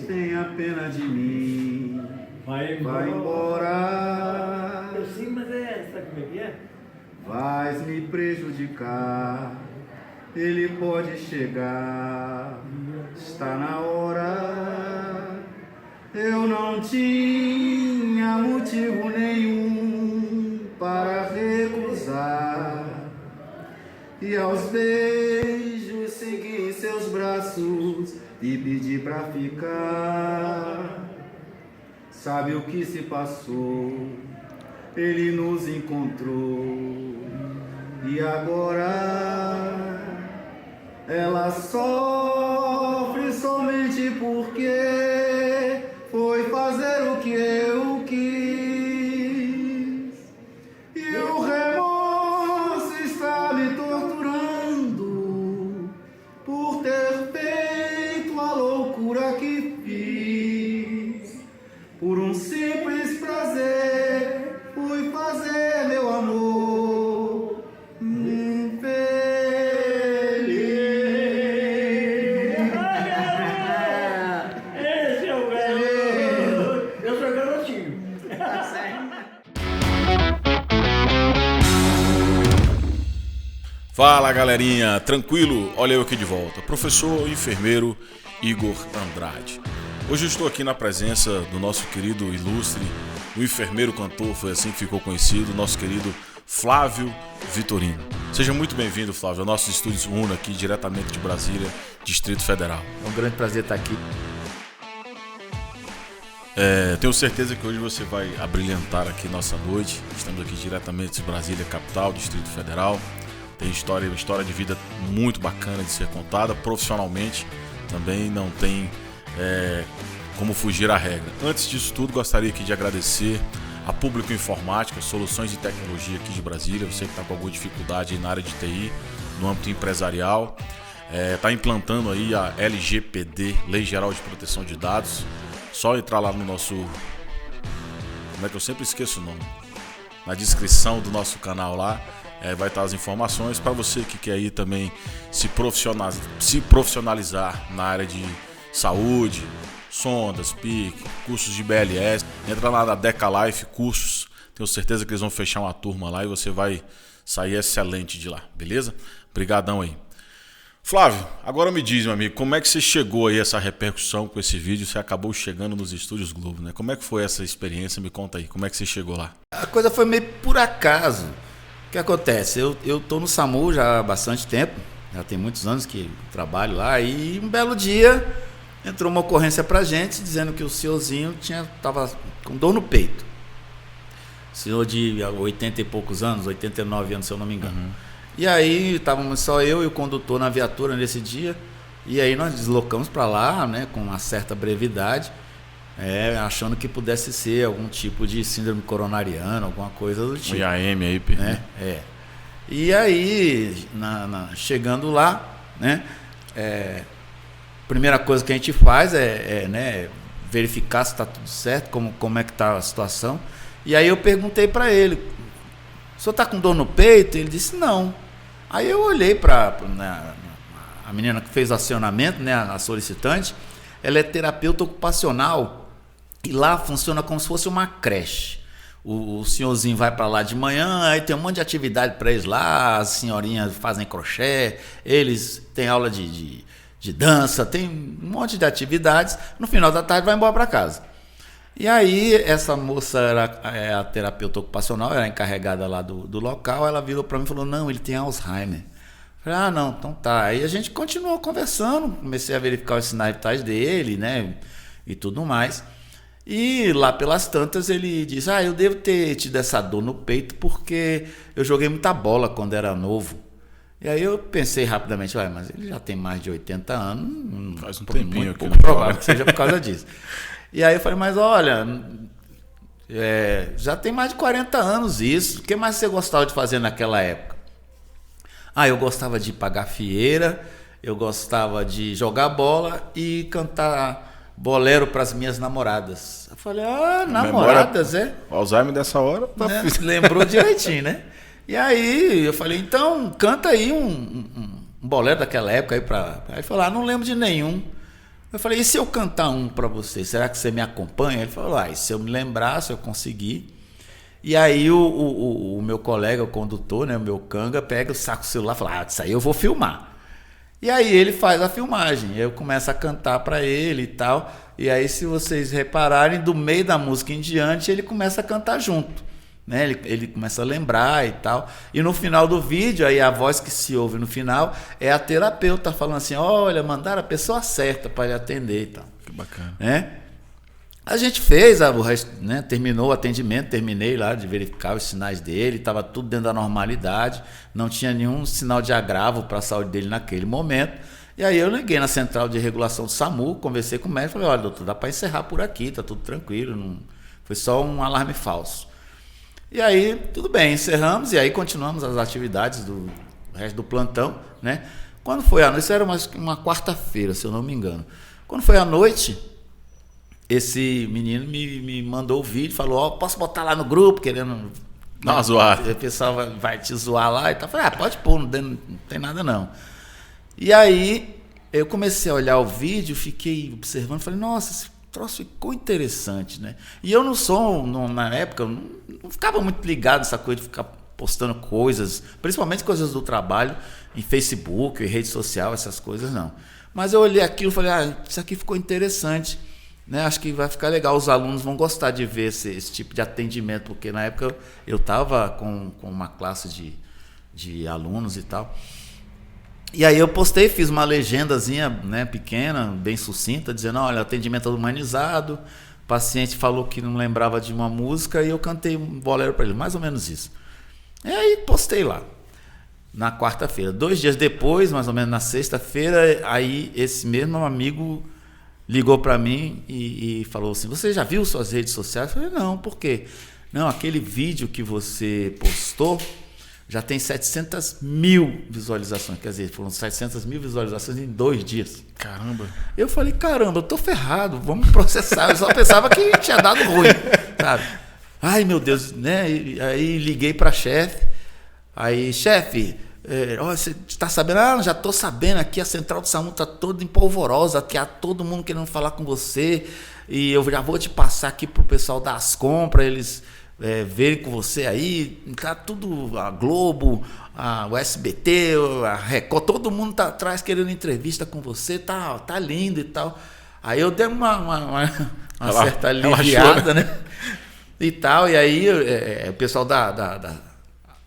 Tenha pena de mim. Vai embora. Eu sim, mas sabe como é que é? Vais me prejudicar. Ele pode chegar. Está na hora. Eu não tinha motivo nenhum para recusar. E aos beijos segui seus braços e pedi pra ficar. Sabe o que se passou? Ele nos encontrou. E agora ela sofre somente porque foi fazer o que eu quis. E o remorso está me torturando por ter feito a loucura que fiz. Por um simples prazer fui fazer meu amor infeliz. Esse é o garoto. Eu sou garotinho. Fala galerinha, tranquilo? Olha eu aqui de volta, professor enfermeiro Igor Andrade. Hoje eu estou aqui na presença do nosso querido ilustre, o enfermeiro cantor, foi assim que ficou conhecido, nosso querido Flávio Vitorino. Seja muito bem-vindo, Flávio, ao nossos estúdios UNA aqui diretamente de Brasília, Distrito Federal. É um grande prazer estar aqui. Tenho certeza que hoje você vai abrilhantar aqui nossa noite. Estamos aqui diretamente de Brasília, capital, Distrito Federal. Tem uma história de vida muito bacana de ser contada. Profissionalmente também não tem como fugir à regra. Antes disso tudo, gostaria aqui de agradecer a Público Informática, Soluções de Tecnologia aqui de Brasília. Você que está com alguma dificuldade aí na área de TI, no âmbito empresarial, está implantando aí a LGPD, Lei Geral de Proteção de Dados. Só entrar lá no nosso... Como é que eu sempre esqueço o nome? Na descrição do nosso canal lá, vai estar as informações para você que quer aí também se profissionalizar na área de saúde, sondas, PIC, cursos de BLS. Entra lá na Deca Life Cursos, tenho certeza que eles vão fechar uma turma lá e você vai sair excelente de lá, beleza? Obrigadão aí. Flávio, agora me diz, meu amigo, como é que você chegou aí a essa repercussão com esse vídeo? Você acabou chegando nos Estúdios Globo, né? Como é que foi essa experiência? Me conta aí, como é que você chegou lá? A coisa foi meio por acaso. O que acontece? Eu tô no SAMU já há bastante tempo, já tem muitos anos que trabalho lá, e um belo dia entrou uma ocorrência pra gente dizendo que o senhorzinho tava com dor no peito. Senhor de 80 e poucos anos, 89 anos, se eu não me engano. Uhum. E aí estávamos só eu e o condutor na viatura nesse dia, e aí nós deslocamos para lá, né, com uma certa brevidade, achando que pudesse ser algum tipo de síndrome coronariana, alguma coisa do tipo. IAM aí, né? E aí, chegando lá, né, primeira coisa que a gente faz né, verificar se está tudo certo, como é que está a situação. E aí eu perguntei para ele: o senhor está com dor no peito? Ele disse não. Aí eu olhei para a menina que fez o acionamento, né, a solicitante. Ela é terapeuta ocupacional e lá funciona como se fosse uma creche. O senhorzinho vai para lá de manhã, aí tem um monte de atividade para eles lá, as senhorinhas fazem crochê, eles têm aula de dança, tem um monte de atividades. No final da tarde vai embora para casa. E aí essa moça era a terapeuta ocupacional, era encarregada lá do local. Ela virou para mim e falou: não, ele tem Alzheimer. Eu falei: ah, não, então tá. Aí a gente continuou conversando, comecei a verificar os sinais vitais dele, né, e tudo mais. E lá pelas tantas ele disse: ah, eu devo ter tido essa dor no peito porque eu joguei muita bola quando era novo. E aí eu pensei rapidamente: mas ele já tem mais de 80 anos, faz um tempinho muito pouco provável que seja por causa disso. E aí eu falei: mas olha, já tem mais de 40 anos isso, o que mais você gostava de fazer naquela época? Ah, eu gostava de pagar fieira, eu gostava de jogar bola e cantar bolero para as minhas namoradas. Eu falei: ah, namoradas, O Alzheimer dessa hora tá lembrou direitinho, né? E aí eu falei: então canta aí um bolero daquela época aí pra... Aí ele falou: ah, não lembro de nenhum. Eu falei, e se eu cantar um para você, será que você me acompanha? Ele falou, se eu me lembrar, se eu conseguir. E aí o meu colega, o condutor, né, o meu canga, pega o saco do celular e fala, isso aí eu vou filmar. E aí ele faz a filmagem, eu começo a cantar para ele e tal. E aí, se vocês repararem, do meio da música em diante, ele começa a cantar junto, né? Ele começa a lembrar e tal. E no final do vídeo, aí a voz que se ouve no final é a terapeuta falando assim, olha, mandaram a pessoa certa para ele atender e tal. Que bacana. Né? A gente fez, o resto, né? Terminou o atendimento, terminei lá de verificar os sinais dele, estava tudo dentro da normalidade, não tinha nenhum sinal de agravo para a saúde dele naquele momento. E aí eu liguei na central de regulação do SAMU, conversei com o médico, falei, olha, doutor, dá para encerrar por aqui, tá tudo tranquilo, não... foi só um alarme falso. E aí, tudo bem, encerramos e aí continuamos as atividades do resto do plantão, né? Quando foi à noite, isso era uma quarta-feira, se eu não me engano. Quando foi à noite, esse menino me mandou o vídeo, falou, posso botar lá no grupo, querendo... Dá uma zoada. O pessoal vai te zoar lá e tal. Eu falei, pode pôr, não tem nada não. E aí, eu comecei a olhar o vídeo, fiquei observando, falei, nossa, esse troço ficou interessante, né? E eu na época, eu não ficava muito ligado nessa coisa de ficar postando coisas, principalmente coisas do trabalho, em Facebook, em rede social, essas coisas não. Mas eu olhei aquilo e falei, isso aqui ficou interessante, né? Acho que vai ficar legal, os alunos vão gostar de ver esse tipo de atendimento, porque na época eu estava com uma classe de alunos e tal. E aí eu postei, fiz uma legendazinha, né, pequena, bem sucinta, dizendo, olha, atendimento humanizado, o paciente falou que não lembrava de uma música e eu cantei um bolero para ele, mais ou menos isso. E aí postei lá, na quarta-feira. 2 dias depois, mais ou menos na sexta-feira, aí esse mesmo amigo ligou para mim e falou assim, você já viu suas redes sociais? Eu falei, não, por quê? Não, aquele vídeo que você postou já tem 700 mil visualizações, quer dizer, foram 700 mil visualizações em 2 dias. Caramba. Eu falei, caramba, eu tô ferrado, vamos processar. Eu só pensava que tinha dado ruim, sabe? Ai, meu Deus, né? E aí liguei pra chefe, aí, chefe, você está sabendo? Já tô sabendo, aqui a central do SAMU tá toda empolvorosa, aqui há todo mundo querendo falar com você, e eu já vou te passar aqui pro pessoal da Ascom, para eles... verem com você aí, tá tudo, a Globo, o SBT, a Record, todo mundo tá atrás querendo entrevista com você, tá lindo e tal. Aí eu dei uma certa aliviada, né? E tal, e aí o pessoal da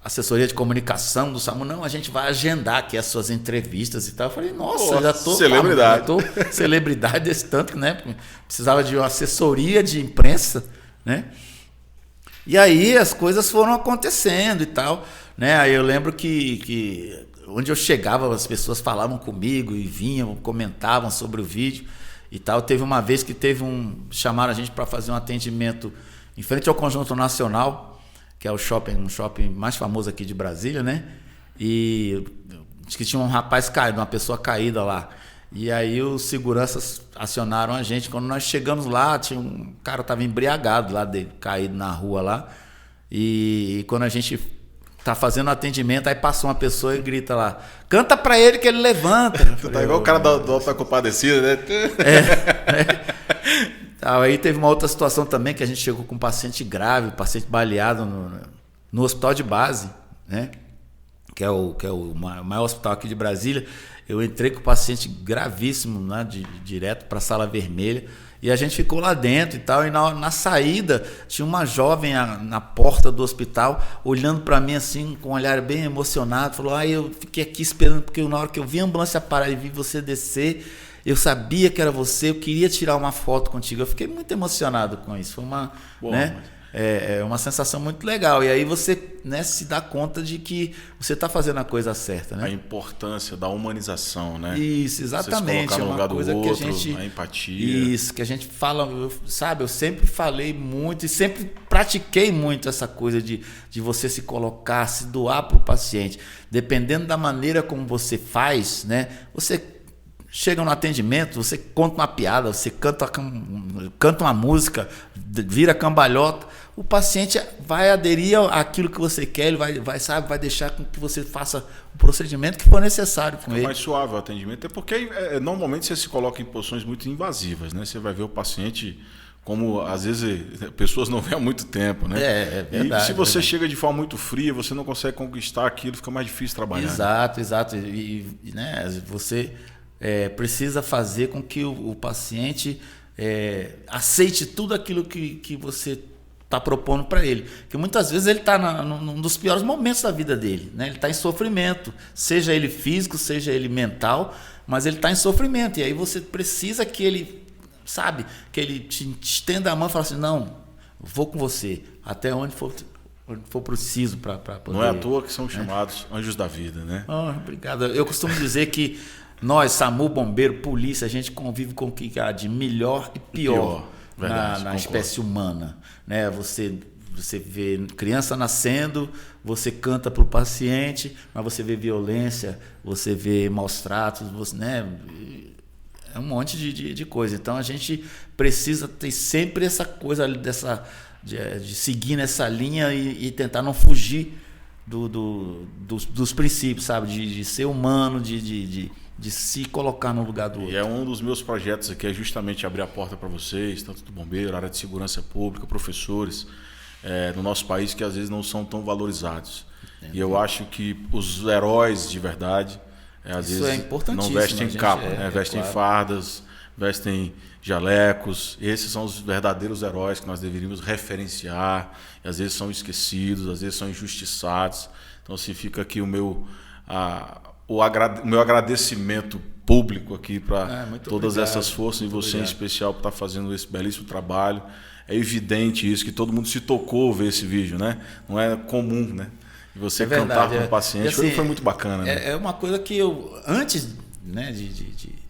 assessoria de comunicação do SAMU, não, a gente vai agendar aqui as suas entrevistas e tal. Eu falei, nossa, já tô celebridade. Já tô celebridade desse tanto, né? Precisava de uma assessoria de imprensa, né? E aí as coisas foram acontecendo e tal, né? Aí eu lembro que onde eu chegava, as pessoas falavam comigo e vinham, comentavam sobre o vídeo e tal. Teve uma vez que chamaram a gente para fazer um atendimento em frente ao Conjunto Nacional, que é um shopping mais famoso aqui de Brasília, né? E diz que tinha um rapaz caído, uma pessoa caída lá. E aí os seguranças acionaram a gente. Quando nós chegamos lá, tinha um cara estava embriagado lá, caído na rua lá. E quando a gente tá fazendo atendimento, aí passou uma pessoa e grita lá, canta pra ele que ele levanta. Tu tá igual o cara do Auto da Compadecida, né? Aí teve uma outra situação também, que a gente chegou com um paciente grave, paciente baleado no hospital de base, né? Que é o maior hospital aqui de Brasília. Eu entrei com o paciente gravíssimo, né, direto para a sala vermelha, e a gente ficou lá dentro e tal, e na saída tinha uma jovem na porta do hospital, olhando para mim assim, com um olhar bem emocionado, falou, eu fiquei aqui esperando, porque na hora que eu vi a ambulância parar e vi você descer, eu sabia que era você, eu queria tirar uma foto contigo. Eu fiquei muito emocionado com isso, foi uma... Bom, né? É uma sensação muito legal. E aí você, né, se dá conta de que você está fazendo a coisa certa, né? A importância da humanização, né? Isso, exatamente. Você se colocar no lugar do coisa outro, que a gente, a empatia. Isso, que a gente fala, sabe? Eu sempre falei muito e sempre pratiquei muito essa coisa de você se colocar, se doar para o paciente. Dependendo da maneira como você faz, né? Você chega no atendimento, você conta uma piada, você canta uma música, vira cambalhota, o paciente vai aderir àquilo que você quer, ele vai deixar com que você faça o procedimento que for necessário com ele. É mais suave o atendimento, é porque normalmente você se coloca em posições muito invasivas, né? Você vai ver o paciente como, às vezes, pessoas não veem há muito tempo, né? É verdade. E se você chega de forma muito fria, você não consegue conquistar aquilo, fica mais difícil trabalhar. Exato. E né, você precisa fazer com que o paciente aceite tudo aquilo que você está propondo para ele. Porque muitas vezes ele está num dos piores momentos da vida dele, né? Ele está em sofrimento, seja ele físico, seja ele mental, mas ele está em sofrimento. E aí você precisa que ele, sabe, que ele te estenda a mão e fala assim, não, vou com você, até onde for preciso para poder... Não é à toa que são chamados anjos da vida, né? Obrigado. Eu costumo dizer que nós, SAMU, bombeiro, polícia, a gente convive com o que há de melhor e pior. Verdade, na espécie humana, né? Você vê criança nascendo, você canta para o paciente, mas você vê violência, você vê maus tratos, né? É um monte de coisa. Então a gente precisa ter sempre essa coisa de seguir nessa linha e tentar não fugir dos princípios, sabe? De ser humano, de se colocar no lugar do outro. E é um dos meus projetos aqui, é justamente abrir a porta para vocês, tanto do bombeiro, área de segurança pública, professores, no nosso país que às vezes não são tão valorizados. Entendi. E eu acho que os heróis de verdade, às isso vezes não vestem capa, né? Vestem claro. Fardas, vestem jalecos. Esses são os verdadeiros heróis que nós deveríamos referenciar. E às vezes são esquecidos, às vezes são injustiçados. Então, se fica aqui o meu agradecimento público aqui para todas essas forças, e você em especial por estar fazendo esse belíssimo trabalho. É evidente isso, que todo mundo se tocou ver esse vídeo, né? Ser não é comum, né? E você cantar com o paciente, assim, foi muito bacana. Né? É uma coisa que eu, antes, né, de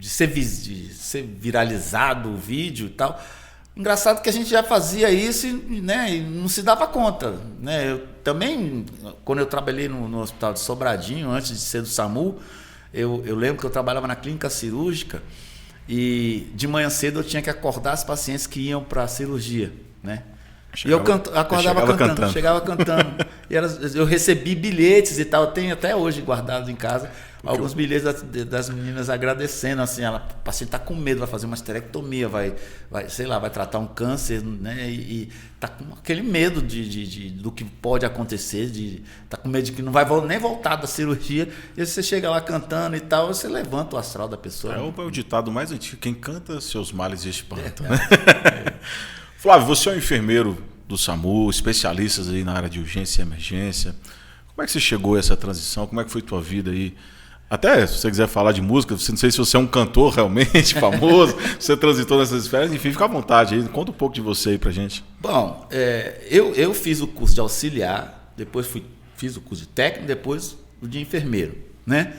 ser viralizado o vídeo e tal, engraçado que a gente já fazia isso né, e não se dava conta. Né? Eu também, quando eu trabalhei no hospital de Sobradinho, antes de ser do SAMU, eu lembro que eu trabalhava na clínica cirúrgica e de manhã cedo eu tinha que acordar os pacientes que iam para a cirurgia, né? Chegava cantando. E eu recebi bilhetes e tal, eu tenho até hoje guardado em casa alguns bilhetes das meninas agradecendo, assim, o paciente está com medo, vai fazer uma esterectomia, vai tratar um câncer, né? E tá com aquele medo do que pode acontecer, tá com medo de que não vai nem voltar da cirurgia, e você chega lá cantando e tal, você levanta o astral da pessoa. É o ditado mais antigo, quem canta seus males espanta, né? Flávio, você é um enfermeiro do SAMU, especialistas aí na área de urgência e emergência. Como é que você chegou a essa transição? Como é que foi tua vida aí? Até se você quiser falar de música, não sei se você é um cantor realmente famoso, você transitou nessas esferas, enfim, fica à vontade aí. Conta um pouco de você aí pra gente. Bom, eu fiz o curso de auxiliar, depois fiz o curso de técnico, depois o de enfermeiro, né?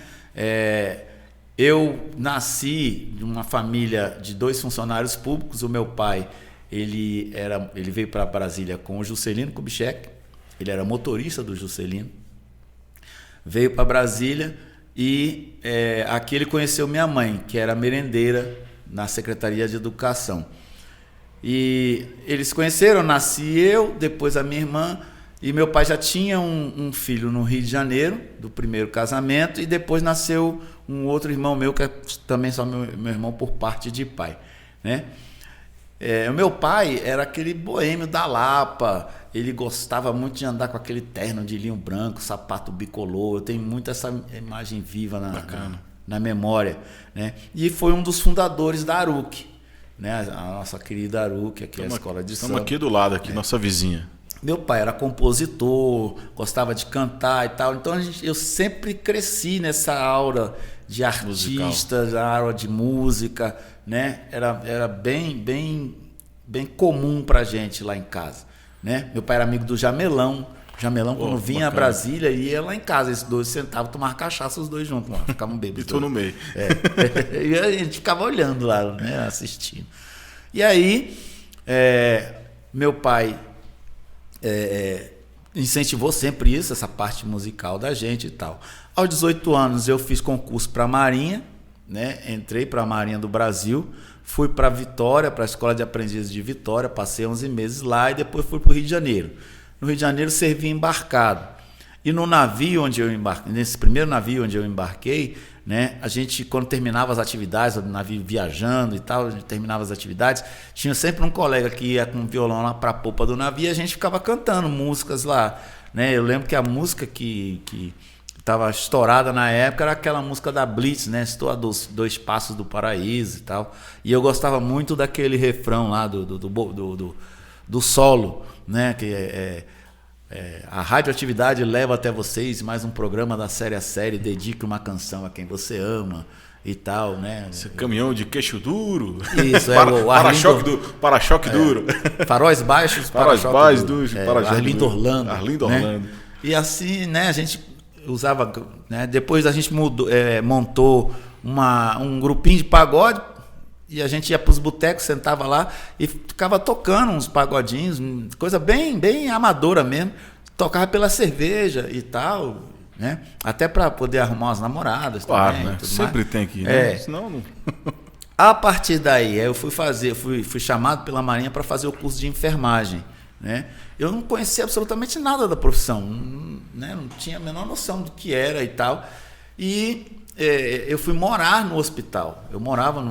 Eu nasci de uma família de 2 funcionários públicos. O meu pai, ele veio para Brasília com o Juscelino Kubitschek, ele era motorista do Juscelino, veio para Brasília e aqui ele conheceu minha mãe, que era merendeira na Secretaria de Educação. E eles se conheceram, nasci eu, depois a minha irmã, e meu pai já tinha um filho no Rio de Janeiro, do primeiro casamento, e depois nasceu um outro irmão meu, que é também só meu irmão por parte de pai, né? O meu pai era aquele boêmio da Lapa, ele gostava muito de andar com aquele terno de linho branco, sapato bicolor. Eu tenho muito essa imagem viva na memória, né? E foi um dos fundadores da ARUC, né? A nossa querida ARUC, aqui é a escola de samba. Estamos aqui do lado, nossa vizinha. Meu pai era compositor, gostava de cantar e tal, então eu sempre cresci nessa aura de artista, na aura de música, né? Era bem comum pra gente lá em casa, né? Meu pai era amigo do Jamelão. Quando vinha a Brasília, ia lá em casa, esses dois sentavam, tomavam cachaça os dois juntos lá, ficavam bêbados. E tô no meio. E a gente ficava olhando lá, né? Assistindo. E aí, meu pai incentivou sempre isso, essa parte musical da gente e tal. Aos 18 anos eu fiz concurso para a Marinha, né? Entrei para a Marinha do Brasil, fui para Vitória, para a Escola de Aprendizes de Vitória, passei 11 meses lá e depois fui para o Rio de Janeiro. No Rio de Janeiro servi embarcado. E no navio onde eu embarquei, nesse primeiro navio onde eu embarquei, né, a gente, quando terminava as atividades, o navio viajando e tal, a gente terminava as atividades, tinha sempre um colega que ia com um violão lá para a popa do navio e a gente ficava cantando músicas lá, né? Eu lembro que a música que estava estourada na época era aquela música da Blitz, né? Estou a dois passos do paraíso e tal. E eu gostava muito daquele refrão lá do solo, né? Que a radioatividade leva até vocês mais um programa da série a série, dedique uma canção a quem você ama e tal, né? Esse caminhão de queixo duro. Isso, para-choque duro. Faróis baixos, para-choque duro. Arlindo Orlando. Arlindo né? Orlando. E assim, né, a gente usava, né, depois a gente montou um grupinho de pagode. E a gente ia para os botecos, sentava lá e ficava tocando uns pagodinhos, coisa bem, bem amadora mesmo. Tocava pela cerveja e tal, né? Até para poder arrumar umas namoradas. Claro, também, né? tudo Sempre mais. tem que ir, né? Senão não... A partir daí, eu fui chamado pela Marinha para fazer o curso de enfermagem, né? Eu não conhecia absolutamente nada da profissão, né? Não tinha a menor noção do que era e tal. E eu fui morar no hospital. Eu morava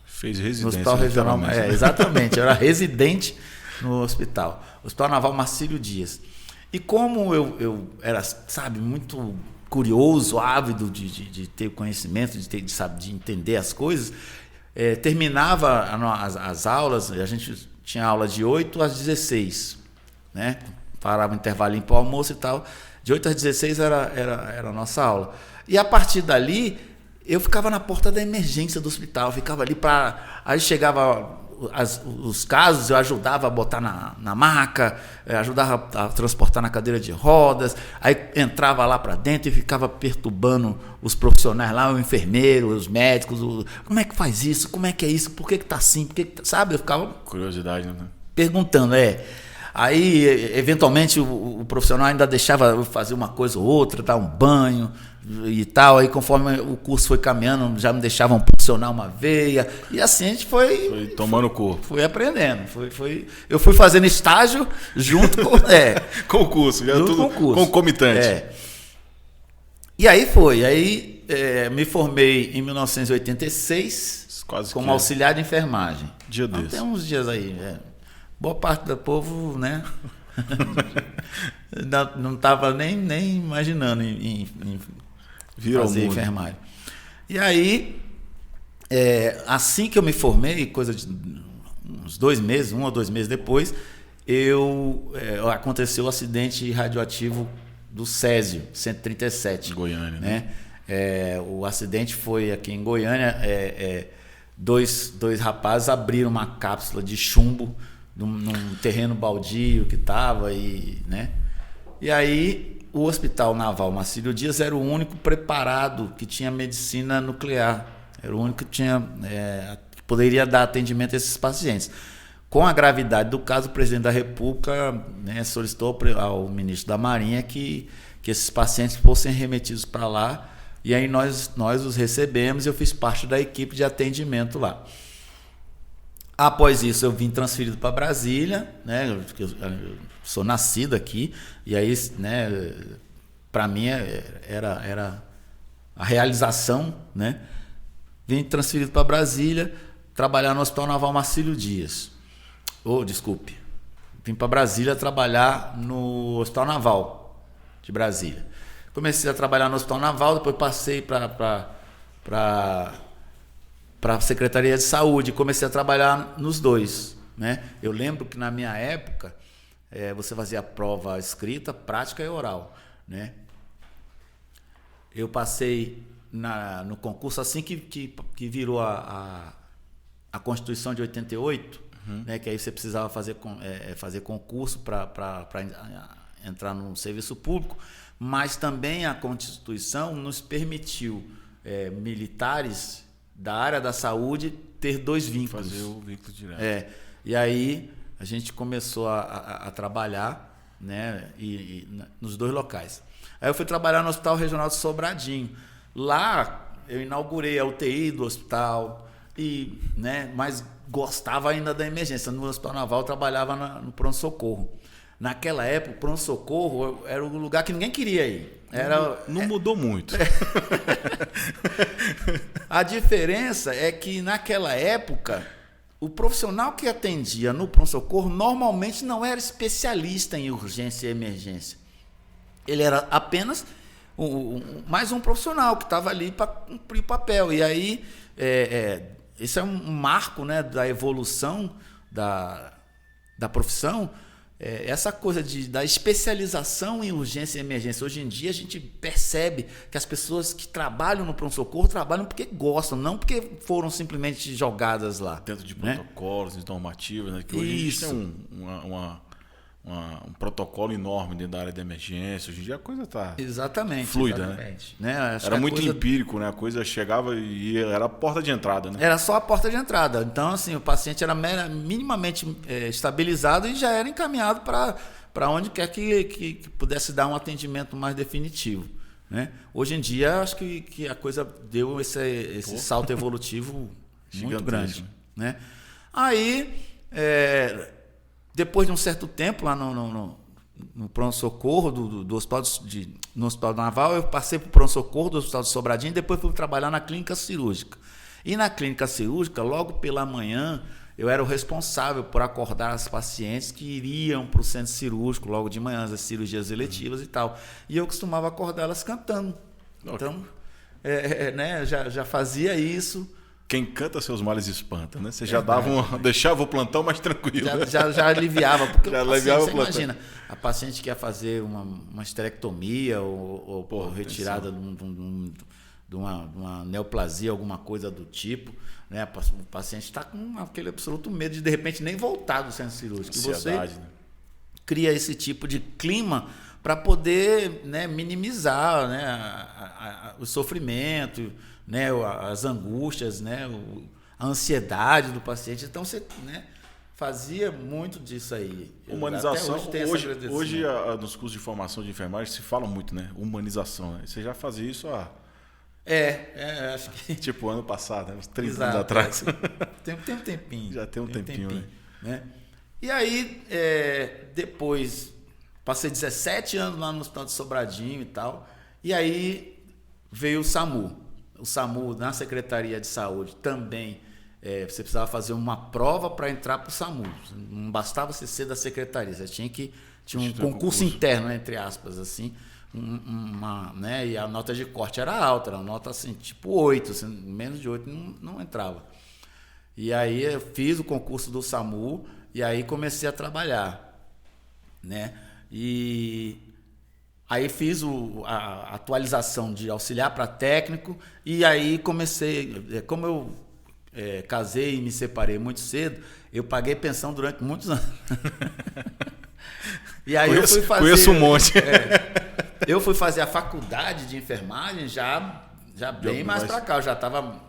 Fez residência. No Hospital Regional, exatamente, eu era residente no hospital. Hospital Naval Marcílio Dias. E como eu era, sabe, muito curioso, ávido de ter conhecimento, de entender as coisas, terminava as aulas, a gente tinha aula de 8 às 16, né? Parava um intervalinho para o almoço e tal. De 8 às 16 era a nossa aula. E a partir dali, eu ficava na porta da emergência do hospital, ficava ali aí chegava os casos, eu ajudava a botar na maca, ajudava a transportar na cadeira de rodas, aí entrava lá para dentro e ficava perturbando os profissionais lá, o enfermeiro, os médicos, como é que faz isso, como é que é isso, por que tá assim, sabe? Eu ficava... Curiosidade, né? Perguntando, Aí, eventualmente, o profissional ainda deixava eu fazer uma coisa ou outra, dar um banho e tal. Aí, conforme o curso foi caminhando, já me deixavam posicionar uma veia. E assim a gente foi tomando corpo. Foi aprendendo. Eu fui fazendo estágio junto com... com o curso. Junto tudo com o curso. Concomitante. E aí foi. Aí me formei em 1986 como auxiliar de enfermagem. Dia desse. Tem uns dias aí, Boa parte do povo, né? não estava nem imaginando em fazer enfermagem. E aí, assim que eu me formei, coisa de uns 2 meses, 1 ou 2 meses depois, aconteceu o acidente radioativo do Césio 137. Goiânia, né? O acidente foi aqui em Goiânia. Dois rapazes abriram uma cápsula de chumbo num terreno baldio que estava, né? E aí o Hospital Naval Marcílio Dias era o único preparado que tinha medicina nuclear, era o único que que poderia dar atendimento a esses pacientes. Com a gravidade do caso, o presidente da República, né, solicitou ao ministro da Marinha que esses pacientes fossem remetidos para lá, e aí nós os recebemos e eu fiz parte da equipe de atendimento lá. Após isso, eu vim transferido para Brasília, né? Eu sou nascido aqui, e aí, né, para mim era a realização, né? Vim transferido para Brasília, trabalhar no Hospital Naval Marcílio Dias. Vim para Brasília trabalhar no Hospital Naval de Brasília. Comecei a trabalhar no Hospital Naval, depois passei para a Secretaria de Saúde, comecei a trabalhar nos dois, né? Eu lembro que na minha época você fazia prova escrita, prática e oral, né? Eu passei no concurso assim que virou a Constituição de 88, né? Que aí você precisava fazer concurso para entrar no serviço público, mas também a Constituição nos permitiu militares da área da saúde ter 2 vínculos. Fazer o vínculo direto. E aí a gente começou a trabalhar, né, nos 2 locais. Aí eu fui trabalhar no Hospital Regional de Sobradinho. Lá eu inaugurei a UTI do hospital, e, né, mas gostava ainda da emergência. No Hospital Naval eu trabalhava no pronto-socorro. Naquela época, o pronto-socorro era o lugar que ninguém queria ir. Não mudou muito. A diferença é que naquela época, o profissional que atendia no pronto-socorro normalmente não era especialista em urgência e emergência. Ele era apenas mais um profissional que estava ali para cumprir o papel. E aí, esse é um marco, né, da evolução da profissão. Essa coisa da especialização em urgência e emergência. Hoje em dia a gente percebe que as pessoas que trabalham no pronto-socorro trabalham porque gostam, não porque foram simplesmente jogadas lá. Dentro de protocolos, normativas, né? Que hoje a gente tem um protocolo enorme dentro da área de emergência. Hoje em dia a coisa está fluida, exatamente, né? Era muito empírico, né? A coisa chegava e era a porta de entrada, né? Era só a porta de entrada. Então, assim, o paciente era minimamente estabilizado e já era encaminhado para onde quer que pudesse dar um atendimento mais definitivo, né? Hoje em dia, acho que a coisa deu esse salto evolutivo muito grande, né? Aí, depois de um certo tempo lá no pronto-socorro no Hospital Naval, eu passei para o pronto-socorro do Hospital de Sobradinho e depois fui trabalhar na clínica cirúrgica. E na clínica cirúrgica, logo pela manhã, eu era o responsável por acordar as pacientes que iriam para o centro cirúrgico logo de manhã, as cirurgias eletivas e tal. E eu costumava acordar elas cantando. Então, né, já fazia isso. Quem canta seus males espanta, né? Você já deixava o plantão mais tranquilo. Já aliviava, porque já aliviava o plantão. Imagina, a paciente quer fazer uma esterectomia ou retirada de uma neoplasia, alguma coisa do tipo, né? O paciente está com aquele absoluto medo de repente nem voltar do centro cirúrgico. Ansiedade, você né? cria esse tipo de clima para poder, né, minimizar, né, o sofrimento, né, as angústias, né, a ansiedade do paciente. Então você, né, fazia muito disso aí. Humanização. Hoje nos cursos de formação de enfermagem se fala muito, né? Humanização. Né? Você já fazia isso acho que tipo ano passado, né? Uns 30 anos atrás. Tem um tempinho. Já tem um tempinho, né? E aí, depois, passei 17 anos lá no Hospital de Sobradinho e tal, e aí veio o SAMU. O SAMU, na Secretaria de Saúde, também, você precisava fazer uma prova para entrar para o SAMU. Não bastava você ser da Secretaria, você tinha um concurso interno, entre aspas, assim, né? E a nota de corte era alta, era uma nota assim, tipo 8, assim, menos de 8 não entrava. E aí eu fiz o concurso do SAMU e aí comecei a trabalhar, né? E aí fiz a atualização de auxiliar para técnico e aí comecei, como eu casei e me separei muito cedo, eu paguei pensão durante muitos anos. E aí eu fui fazer... Conheço um monte. Eu fui fazer a faculdade de enfermagem já bem mais para cá, eu já estava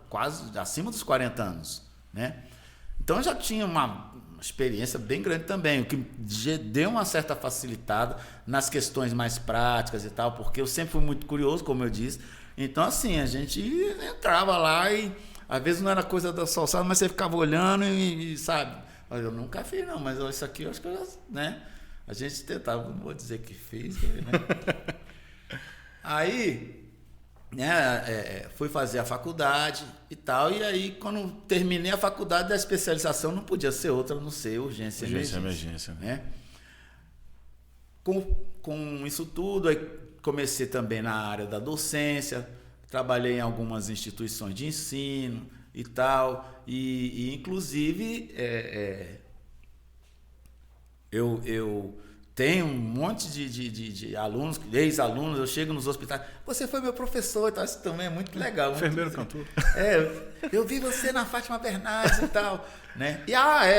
quase acima dos 40 anos, né? Então eu já tinha uma experiência bem grande também, o que deu uma certa facilitada nas questões mais práticas e tal, porque eu sempre fui muito curioso, como eu disse. Então, assim, a gente entrava lá e às vezes não era coisa da salsada, mas você ficava olhando e sabe, eu nunca fiz não, mas isso aqui eu acho que eu já, né? A gente tentava, não vou dizer que fez, né? Aí, né, fui fazer a faculdade e tal, e aí quando terminei a faculdade da especialização não podia ser outra a não ser urgência e emergência, né? Com isso tudo, aí comecei também na área da docência, trabalhei em algumas instituições de ensino e tal, e inclusive eu tenho um monte de alunos, ex-alunos, eu chego nos hospitais, você foi meu professor e tal, isso também é muito legal. Enfermeiro cantor. Eu vi você na Fátima Bernardes e tal, né? E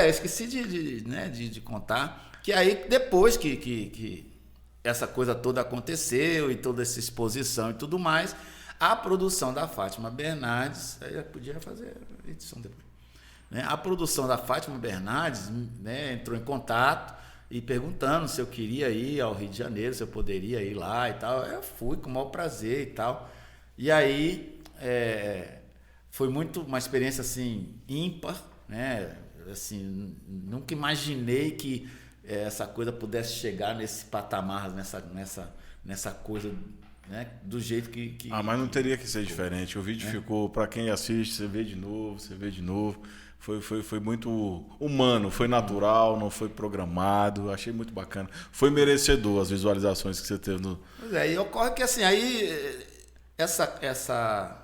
esqueci de contar, que aí depois que essa coisa toda aconteceu e toda essa exposição e tudo mais, a produção da Fátima Bernardes, aí eu podia fazer a edição depois, né? A produção da Fátima Bernardes, né, entrou em contato e perguntando se eu queria ir ao Rio de Janeiro, se eu poderia ir lá e tal. Eu fui com o maior prazer e tal. E aí foi muito uma experiência assim ímpar, né? Assim, nunca imaginei que essa coisa pudesse chegar nesse patamar, nessa coisa, né? Do jeito que... Mas não teria que ser diferente. O vídeo ficou, para quem assiste, você vê de novo. Foi muito humano, foi natural, não foi programado. Achei muito bacana. Foi merecedor as visualizações que você teve no... Pois é, e ocorre que assim, aí essa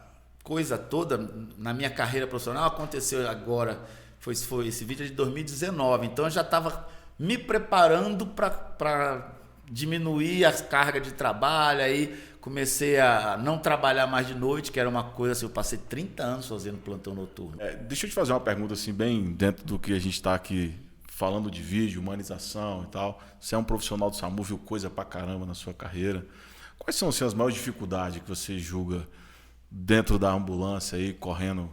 coisa toda na minha carreira profissional aconteceu agora, foi esse vídeo de 2019, então eu já estava me preparando para diminuir a carga de trabalho, aí comecei a não trabalhar mais de noite, que era uma coisa assim, eu passei 30 anos fazendo plantão noturno. Deixa eu te fazer uma pergunta assim, bem dentro do que a gente está aqui falando de vídeo, humanização e tal. Você é um profissional do SAMU, viu coisa pra caramba na sua carreira. Quais são assim, as maiores dificuldades que você julga dentro da ambulância, aí, correndo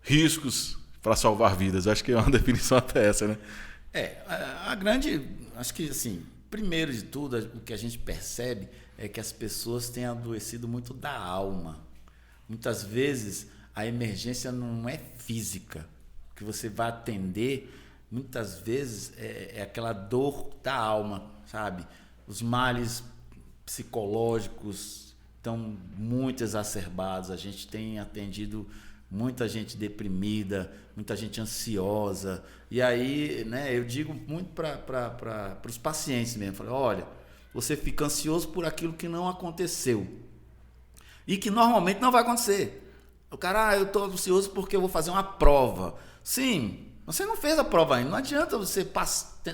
riscos para salvar vidas? Acho que é uma definição até essa, né? A grande... Acho que, assim, primeiro de tudo, o que a gente percebe é que as pessoas têm adoecido muito da alma. Muitas vezes, a emergência não é física. O que você vai atender, muitas vezes, é aquela dor da alma, sabe? Os males psicológicos estão muito exacerbados. A gente tem atendido muita gente deprimida, muita gente ansiosa. E aí, né, eu digo muito para os pacientes mesmo. Falo, olha, você fica ansioso por aquilo que não aconteceu. E que normalmente não vai acontecer. O cara, eu estou ansioso porque eu vou fazer uma prova. Sim, você não fez a prova ainda. Não adianta você,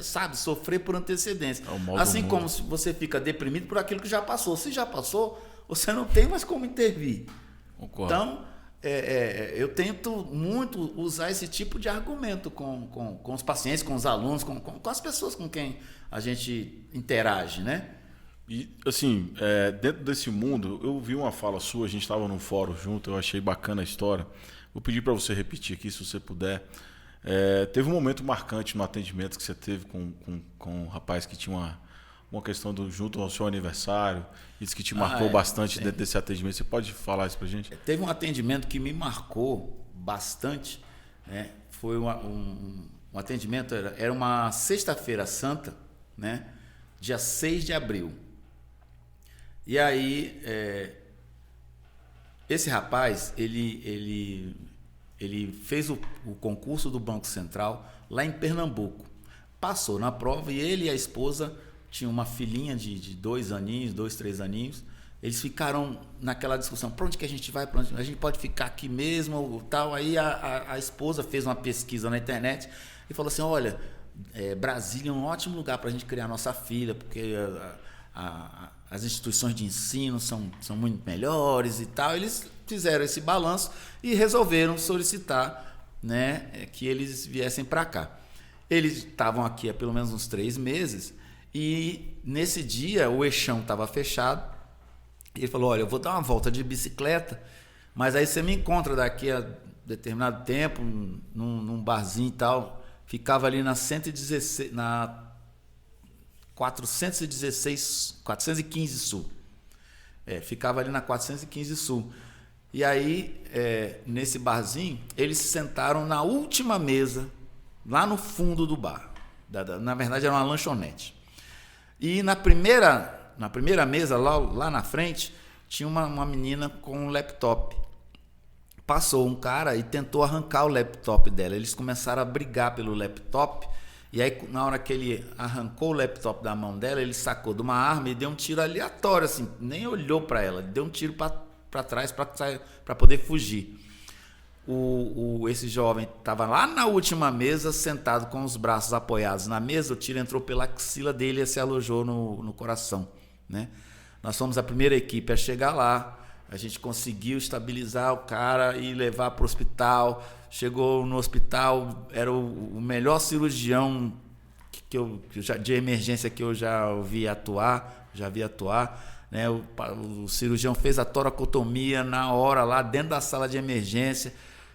sabe, sofrer por antecedência. Assim como se você fica deprimido por aquilo que já passou. Se já passou, você não tem mais como intervir. Concordo. Então, eu tento muito usar esse tipo de argumento com os pacientes, com os alunos, com as pessoas com quem a gente interage, né? E, assim, dentro desse mundo, eu vi uma fala sua, a gente estava num fórum junto, eu achei bacana a história. Vou pedir para você repetir aqui, se você puder. Teve um momento marcante no atendimento que você teve com um rapaz que tinha uma questão junto ao seu aniversário, isso que te marcou bastante dentro desse atendimento. Você pode falar isso para a gente? Teve um atendimento que me marcou bastante, né? Foi um atendimento, era uma sexta-feira santa, né? Dia 6 de abril. E aí, esse rapaz, ele fez o concurso do Banco Central lá em Pernambuco. Passou na prova e ele e a esposa tinham uma filhinha de 2 aninhos, 2, 3 aninhos. Eles ficaram naquela discussão, para onde que a gente vai? A gente pode ficar aqui mesmo? Tal. Aí a esposa fez uma pesquisa na internet e falou assim, olha, Brasília é um ótimo lugar para a gente criar nossa filha, porque as instituições de ensino são muito melhores e tal. Eles fizeram esse balanço e resolveram solicitar, né, que eles viessem para cá. Eles estavam aqui há pelo menos uns 3 meses e nesse dia o eixão estava fechado. Ele falou, olha, eu vou dar uma volta de bicicleta, mas aí você me encontra daqui a determinado tempo num barzinho e tal. Ficava ali na 116, na 415 Sul. Ficava ali na 415 Sul. E aí, nesse barzinho, eles se sentaram na última mesa, lá no fundo do bar. Na verdade, era uma lanchonete. E na primeira mesa, lá na frente, tinha uma menina com um laptop. Passou um cara e tentou arrancar o laptop dela. Eles começaram a brigar pelo laptop. E aí, na hora que ele arrancou o laptop da mão dela, ele sacou de uma arma e deu um tiro aleatório, assim, nem olhou para ela. Deu um tiro para trás para poder fugir. Esse jovem estava lá na última mesa, sentado com os braços apoiados na mesa. O tiro entrou pela axila dele e se alojou no coração, né? Nós fomos a primeira equipe a chegar lá. A gente conseguiu estabilizar o cara e levar para o hospital. Chegou no hospital, era o melhor cirurgião de emergência que eu já vi atuar, né? O cirurgião fez a toracotomia na hora lá dentro da sala de emergência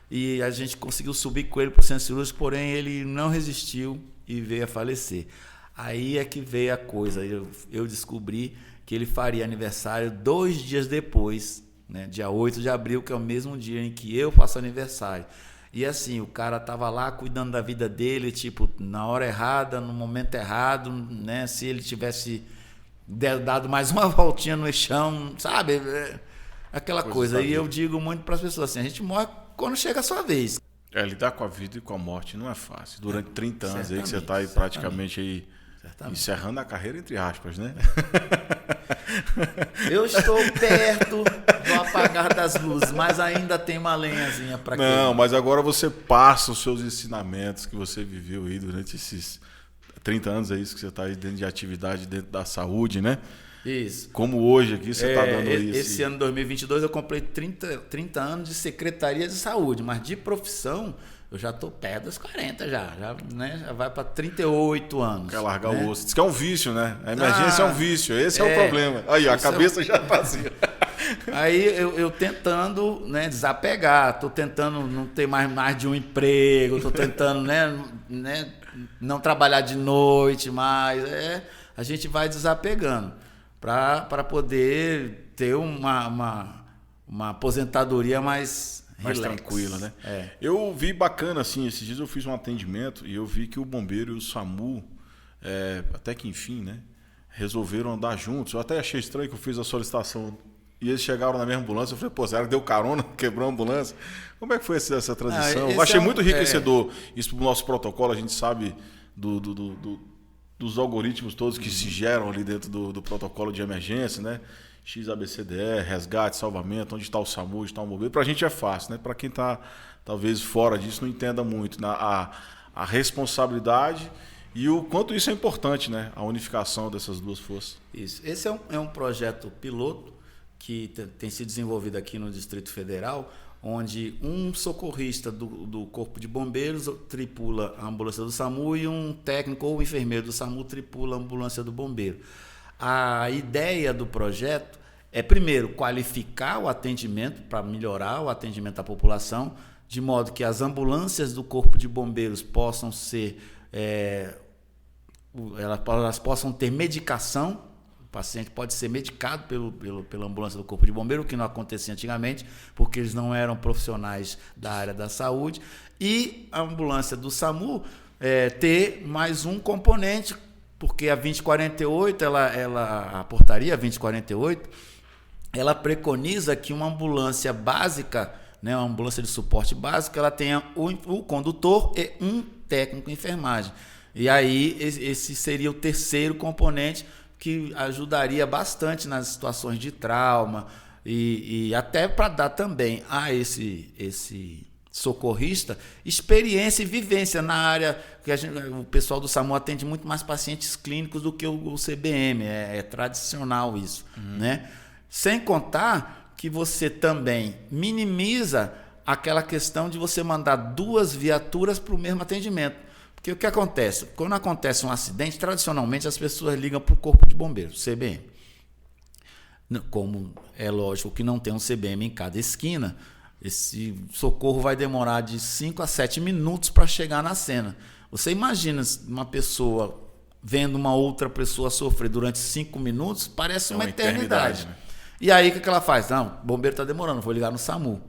e a gente conseguiu subir com ele para o centro cirúrgico, porém ele não resistiu e veio a falecer. Aí é que veio a coisa, eu descobri que ele faria aniversário 2 dias depois né? Dia 8 de abril, que é o mesmo dia em que eu faço aniversário. E assim, o cara tava lá cuidando da vida dele, tipo, na hora errada, no momento errado, né? Se ele tivesse dado mais uma voltinha no chão, sabe? Aquela coisa. E eu digo muito para as pessoas assim, a gente morre quando chega a sua vez. Lidar com a vida e com a morte não é fácil. Durante 30 anos aí que você está aí certamente. praticamente aí encerrando a carreira, entre aspas, né? Eu estou perto do apagar das luzes, mas ainda tem uma lenhazinha para queimar. Não, mas agora você passa os seus ensinamentos que você viveu aí durante esses 30 anos, é isso que você está aí dentro de atividade, dentro da saúde, né? Isso. Como hoje aqui você está dando isso. Esse ano 2022 eu comprei 30 anos de Secretaria de Saúde, mas de profissão eu já estou perto dos 40 né? Já vai para 38 anos. Quer largar né? o osso. Diz que é um vício, né? A emergência é um vício, esse é o problema. Aí, a cabeça já está assim. Aí eu tentando, né, desapegar, estou tentando não ter mais de um emprego, estou tentando né, não trabalhar de noite mais. A gente vai desapegando para poder ter uma aposentadoria mais tranquila, né? É. Eu vi bacana, assim, esses dias eu fiz um atendimento e eu vi que o bombeiro e o SAMU, até que enfim, né, resolveram andar juntos. Eu até achei estranho que eu fiz a solicitação e eles chegaram na mesma ambulância. Eu falei, pô, será que deu carona, quebrou a ambulância? Como é que foi essa transição? Eu achei muito enriquecedor isso pro nosso protocolo. A gente sabe dos algoritmos todos que se geram ali dentro do protocolo de emergência, né? XABCDE, resgate, salvamento, onde está o SAMU, onde está o bombeiro. Para a gente é fácil, né? Para quem está talvez fora disso não entenda muito a responsabilidade e o quanto isso é importante, né? A unificação dessas duas forças. Isso. Esse é um projeto piloto que tem sido desenvolvido aqui no Distrito Federal, onde um socorrista do Corpo de Bombeiros tripula a ambulância do SAMU e um técnico ou enfermeiro do SAMU tripula a ambulância do bombeiro. A ideia do projeto é, primeiro, qualificar o atendimento para melhorar o atendimento à população, de modo que as ambulâncias do Corpo de Bombeiros possam ser, elas possam ter medicação. O paciente pode ser medicado pela ambulância do Corpo de Bombeiro, o que não acontecia antigamente, porque eles não eram profissionais da área da saúde. E a ambulância do SAMU ter mais um componente, porque a 2048, a portaria 2048, ela preconiza que uma ambulância básica, né, uma ambulância de suporte básico, ela tenha o condutor e um técnico de enfermagem. E aí esse seria o terceiro componente, que ajudaria bastante nas situações de trauma e até para dar também a esse socorrista experiência e vivência na área que o pessoal do SAMU atende muito mais pacientes clínicos do que o CBM, é tradicional isso, né? Sem contar que você também minimiza aquela questão de você mandar 2 viaturas para o mesmo atendimento. Porque o que acontece? Quando acontece um acidente, tradicionalmente as pessoas ligam para o Corpo de Bombeiros, CBM. Como é lógico que não tem um CBM em cada esquina, esse socorro vai demorar de 5 a 7 minutos para chegar na cena. Você imagina uma pessoa vendo uma outra pessoa sofrer durante 5 minutos, parece uma eternidade. Né? E aí o que ela faz? Não, o bombeiro está demorando, vou ligar no SAMU.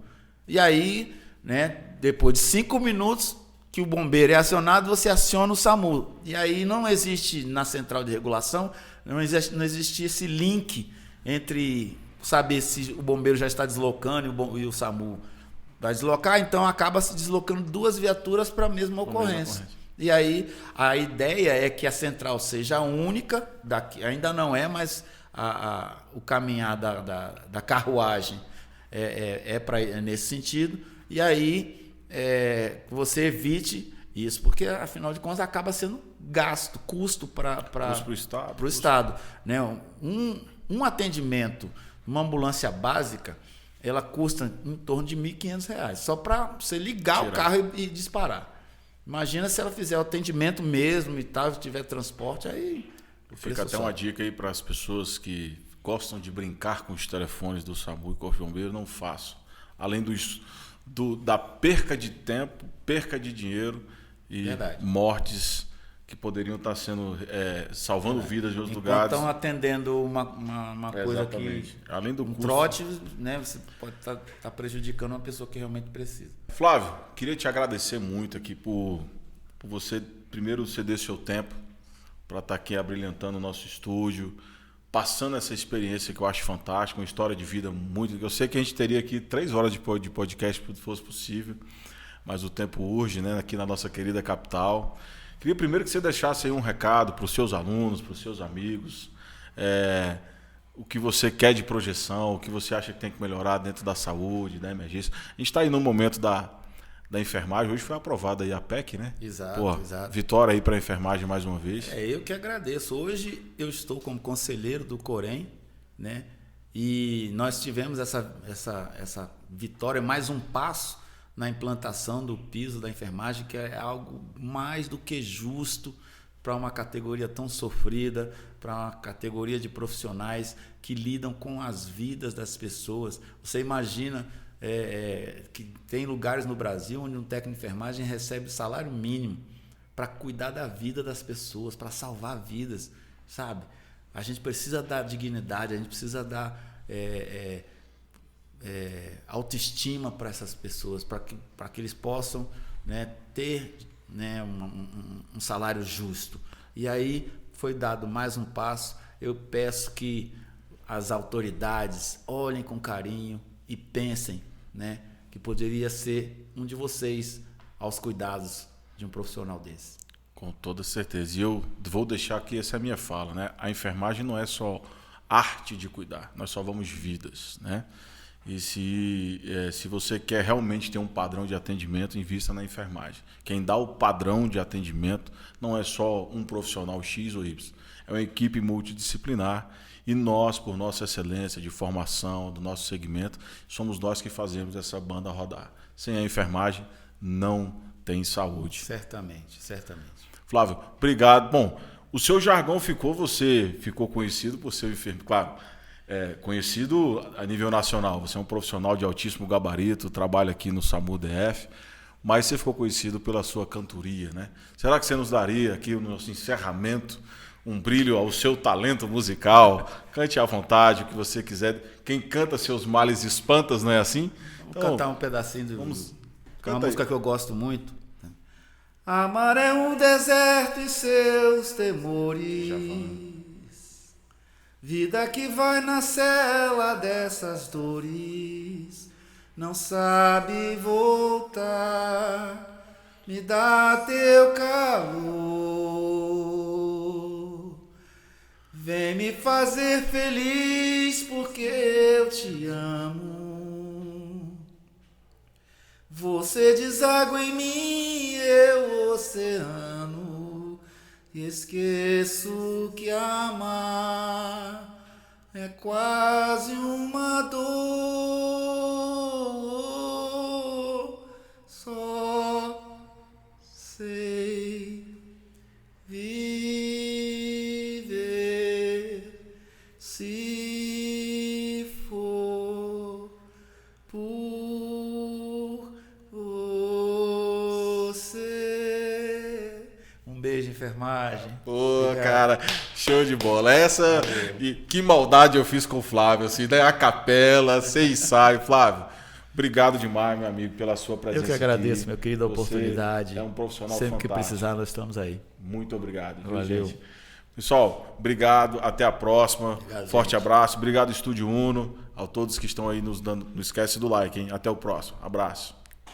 E aí, né, depois de 5 minutos que o bombeiro é acionado, você aciona o SAMU. E aí não existe na central de regulação, não existe esse link entre saber se o bombeiro já está deslocando e o SAMU vai deslocar, então acaba se deslocando 2 viaturas para a mesma ocorrência. E aí a ideia é que a central seja única, ainda não é, mas o caminhar da carruagem é nesse sentido, e aí você evite isso, porque afinal de contas acaba sendo custo para o Estado. Né? Um atendimento, uma ambulância básica, ela custa em torno de R$ 1.500, só para você ligar o carro e disparar. Imagina se ela fizer o atendimento mesmo e tal, se tiver transporte, aí... Fica até uma dica aí para as pessoas que gostam de brincar com os telefones do SAMU e Corpo de Bombeiro, não façam. Além da perca de tempo, perca de dinheiro e mortes que poderiam estar sendo salvando vidas de outros Enquanto lugares. estão atendendo uma coisa Exatamente. que... Além do um custo. trote, né, você pode estar prejudicando uma pessoa que realmente precisa. Flávio, queria te agradecer muito aqui por você, primeiro, ceder seu tempo para estar aqui abrilhantando o nosso estúdio, passando essa experiência que eu acho fantástica, uma história de vida muito... Eu sei que a gente teria aqui 3 horas de podcast se fosse possível, mas o tempo urge, né, aqui na nossa querida capital. Queria primeiro que você deixasse aí um recado para os seus alunos, para os seus amigos, o que você quer de projeção, o que você acha que tem que melhorar dentro da saúde, da emergência. A gente está aí no momento da enfermagem, hoje foi aprovada aí a PEC, né? Exato, Pô, exato. Vitória aí para a enfermagem mais uma vez. Eu que agradeço. Hoje eu estou como conselheiro do Corém, né? E nós tivemos essa vitória, mais um passo na implantação do piso da enfermagem, que é algo mais do que justo para uma categoria tão sofrida, para uma categoria de profissionais que lidam com as vidas das pessoas. Você imagina que tem lugares no Brasil onde um técnico de enfermagem recebe salário mínimo para cuidar da vida das pessoas, para salvar vidas, sabe? A gente precisa dar dignidade, a gente precisa dar autoestima para essas pessoas, para que eles possam, né, ter, né, um salário justo. E aí foi dado mais um passo. Eu peço que as autoridades olhem com carinho e pensem, né, que poderia ser um de vocês aos cuidados de um profissional desse. Com toda certeza. E eu vou deixar aqui, essa é a minha fala, né? A enfermagem não é só arte de cuidar, nós salvamos vidas, né? E se você quer realmente ter um padrão de atendimento, invista na enfermagem. Quem dá o padrão de atendimento não é só um profissional X ou Y, é uma equipe multidisciplinar. E nós, por nossa excelência de formação, do nosso segmento, somos nós que fazemos essa banda rodar. Sem a enfermagem, não tem saúde. Certamente, certamente. Flávio, obrigado. Bom, o seu jargão você ficou conhecido por ser enfermeiro, claro, conhecido a nível nacional. Você é um profissional de altíssimo gabarito, trabalha aqui no SAMU DF, mas você ficou conhecido pela sua cantoria, né? Será que você nos daria aqui no nosso encerramento um brilho ao seu talento musical? Cante à vontade, o que você quiser. Quem canta seus males espantas, não é assim? Vou cantar um pedacinho de uma canta música aí. que eu gosto muito. Amar é um deserto e seus temores, vida que vai na cela dessas dores, não sabe voltar, me dá teu calor, vem me fazer feliz porque eu te amo. Você deságua em mim, eu oceano, e esqueço que amar é quase uma dor. Só sei viver se for por você. Um beijo, enfermagem. Pô, Obrigado. cara, show de bola. Essa, e que maldade eu fiz com o Flávio, assim, né? A capela, sem ensaio. Flávio, obrigado demais, meu amigo, pela sua presença. Eu que agradeço, aqui. meu querido, a Você oportunidade. É um profissional Sempre fantástico. que precisar, nós estamos aí. Muito obrigado. viu, Valeu. gente? Pessoal, obrigado. Até a próxima. Obrigado, Forte gente. abraço. Obrigado, Estúdio Uno. A todos que estão aí nos dando. Não esquece do like, hein? Até o próximo. Abraço.